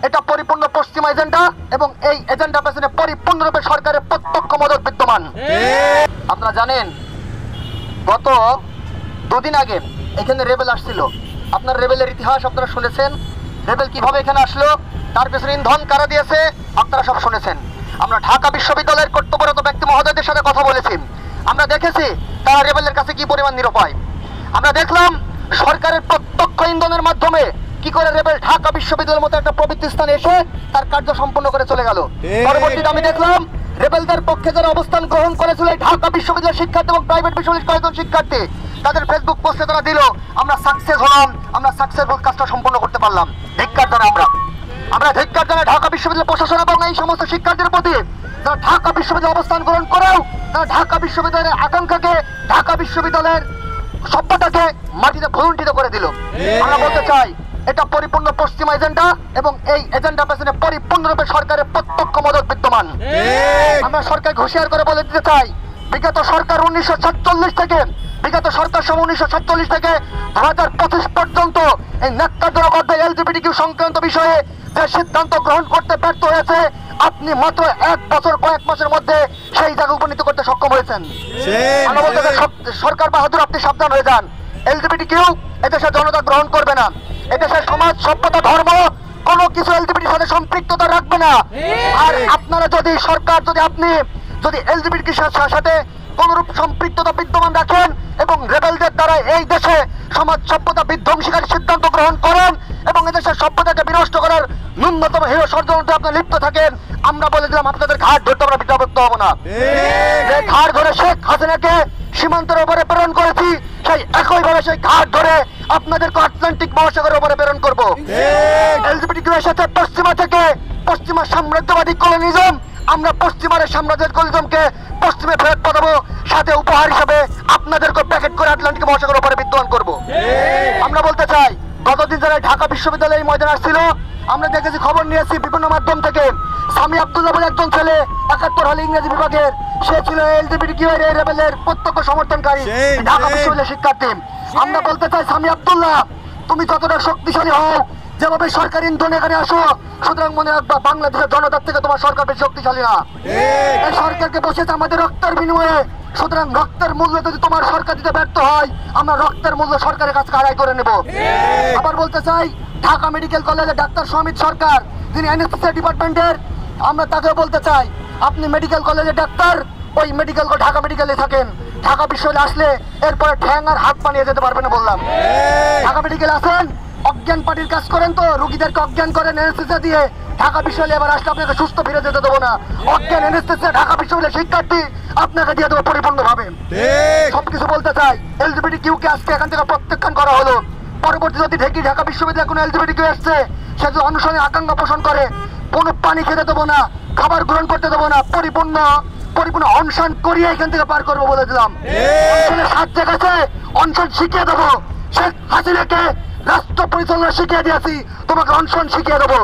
এটা পরিপূর্ণ পশ্চিমা এজেন্ডা এবং এই এজেন্ডা পেছনে পরিপূর্ণরূপে সরকারের প্রত্যক্ষ মদত বিদ্যমান। আপনারা জানেন গত দুদিন আগে এখানে রেবেল আসছিল। আপনার রেবেলের ইতিহাস আপনারা শুনেছেন। রেবেল কিভাবে এখানে আসলো, তার পেছনে ইন্ধন কারা দিয়েছে আপনারা সব শুনেছেন। আমরা ঢাকা বিশ্ববিদ্যালয়ের কর্তব্যরত ব্যক্তি মহোদয়দের সাথে কথা বলেছি। আমরা দেখেছি তারা রেবেলের কাছে কি পরিমাণ নিরুপায়। আমরা দেখলাম সরকারের প্রত্যক্ষ ইন্ধনের মাধ্যমে কি করে রেবেল ঢাকা বিশ্ববিদ্যালয়ের মতো একটা পবিত্র স্থানে এসে তার কার্য সম্পন্ন করে চলে গেল। পরবর্তীতে আমি দেখলাম রেবেলদের পক্ষে যারা অবস্থান গ্রহণ করেছিল এই ঢাকা বিশ্ববিদ্যালয়ের শিক্ষার্থী এবং প্রাইভেট বিশ্ববিদ্যালয়ের কয়েকজন শিক্ষার্থী, তাদের ফেসবুক পোস্টে তারা দিল আমরা সাকসেস হলাম, আমরা সাকসেসফুল কাজটা সম্পন্ন করতে পারলাম। ধিক্কার জানাই আমরা ধিক্কার জানাই ঢাকা বিশ্ববিদ্যালয় প্রশাসন এবং এই সমস্ত শিক্ষার্থীদের প্রতি যারা ঢাকা বিশ্ববিদ্যালয়ে অবস্থান গ্রহণ করেও তারা ঢাকা বিশ্ববিদ্যালয়ের আকাঙ্ক্ষাকে, ঢাকা বিশ্ববিদ্যালয়ের সভ্যতাকে মাটিতে ভুলুণ্ঠিত করে দিল। আমরা বলতে চাই এটা পরিপূর্ণ পশ্চিমা এজেন্ডা এবং এই এজেন্ডা পেছনে পরিপূর্ণরূপে সরকারের প্রত্যক্ষ মদত বিদ্যমান। আমরা সরকারকে হুঁশিয়ার করে বলে দিতে চাই বিগত সরকার 1947 থেকে বিগত সরকার সহ 1947 থেকে 2025 পর্যন্ত এই ন্যাক্কারজনক অধ্যায় এলজিবিটিকিউ সংক্রান্ত বিষয়ে যে সিদ্ধান্ত গ্রহণ করতে ব্যর্থ হয়েছে আপনি মাত্র 1 বছর কয়েক মাসের মধ্যে সেই জায়গায় উপনীত করতে সক্ষম হয়েছেন। আমরা বলতে চাই সরকার বাহাদুর আপনি সাবধান হয়ে যান। এলজিবিটিকিউ এদেশের জনতা গ্রহণ করবে না। এদেশের সমাজ, সভ্যতা, ধর্ম কোনো কিছু এলজিবিটির সাথে সম্পৃক্ততা রাখবে না। আর আপনারা যদি সরকার যদি এলজিবিটির সাথে কোনরূপ সম্পৃক্ততা বিদ্যমান রাখেন এবং রেবেলদের দ্বারা এই দেশে সমাজ সভ্যতা বিধ্বংসীকারী সিদ্ধান্ত গ্রহণ করেন এবং এদেশের সভ্যতাকে বিনষ্ট করার ন্যূনতম হেয় ষড়যন্ত্রে আপনি লিপ্ত থাকেন, আমরা বলে দিলাম আপনাদের ঘাট ধরতে আমরা বিদ্যাবদ্ধ হবো না। যে ঘাট ধরে শেখ হাসিনাকে সীমান্তের উপরে প্রেরণ করেছি সেই একইভাবে সেই ঘাট ধরে আপনাদেরকে আটলান্টিক মহাসাগরের উপরে প্রেরণ করবো। এলজিবিটিকিউ এর সাথে পশ্চিমা থেকে পশ্চিমা সাম্রাজ্যবাদী কলোনিজম, আমরা পশ্চিমার সাম্রাজ্যের কলোনিজমকে পশ্চিমে ফেরত পাঠাবো, সাথে উপহার হিসাবে আপনাদেরকে প্যাকেট করে আটলান্টিক মহাসাগরের উপরে বিদ্যমান করবো। আমরা বলতে চাই গতদিন যারা ঢাকা বিশ্ববিদ্যালয়ে ময়দানে আসছিল আমরা দেখেছি, খবর নিয়েছি বিভিন্ন মাধ্যম থেকে, সামি আব্দুল্লাহ বলে একজন ছেলে 71 হলে ইংরেজি বিভাগের, সে ছিল এলজিবিটিকিউ এর রেবেলের প্রত্যক্ষ সমর্থনকারী ঢাকা বিশ্ববিদ্যালয়ের শিক্ষার্থী। আমরা বলতে চাই সামি আব্দুল্লাহ তুমি যতটা শক্তিশালী হও, যেভাবে সরকার ইন্ধন এখানে আসো, সুতরাং মনে রাখবা বাংলাদেশের জনতার থেকে তোমার সরকার বেশি শক্তিশালী না। এই সরকারকে বসেছে আমাদের রক্তের বিনিময়ে, সুতরাং রক্তের মূল্য যদি তোমার সরকার দিতে ব্যর্থ হয় আমরা রক্তের মূল্য সরকারের কাছে আদায় করে নেব। আবার বলতে চাই ঢাকা মেডিকেল কলেজে ডাক্তার সমিত সরকার যিনি অ্যানেস্থেসিয়া ডিপার্টমেন্টের, আমরা তাকে বলতে চাই আপনি মেডিকেল কলেজে ডাক্তার, ওই মেডিকেল ঢাকা মেডিকেলে থাকেন, ঢাকা বিশ্ববিদ্যালয়ে আসলে এরপরে ঠ্যাং আর হাত পানিয়ে যেতে পারবে না বললাম। ঢাকা মেডিকেল আসেন, অজ্ঞান পার্টির কাজ করেন, তো রোগীদেরকে অজ্ঞান করেন অ্যানেস্থেসিয়া দিয়ে। ঢাকা বিশ্ববিদ্যালয়ে এবার আসলে আপনাকে সুস্থ ফিরে যেতে দেবো না। অজ্ঞান অ্যানেস্থেসিয়া ঢাকা বিশ্ববিদ্যালয়ের শিক্ষার্থী আপনাকে দিয়ে দেবো পরিপূর্ণ ভাবে। সবকিছু বলতে চাই এলজিবিটিকিউ কে আজকে এখান থেকে প্রত্যাখ্যান করা হলো। পরবর্তী যদি ঢাকা বিশ্ববিদ্যালয়ে কোনো এলজিবিটিকিউ আসছে সে যদি অনুসরণে আকাঙ্ক্ষা পোষণ করে, কোনো পানি খেতে দেবো না, খাবার গ্রহণ করতে দেবো না, পরিপূর্ণ অনশন করিয়ে এখান থেকে পার করবো বলে দিলাম। অনশনের 7 জায়গা আছে, অনশন শিখিয়ে দেবো। শেখ হাসিনাকে রাষ্ট্র পরিচালনা শিখিয়ে দিয়েছি, তোমাকে অনশন শিখিয়ে দেবো।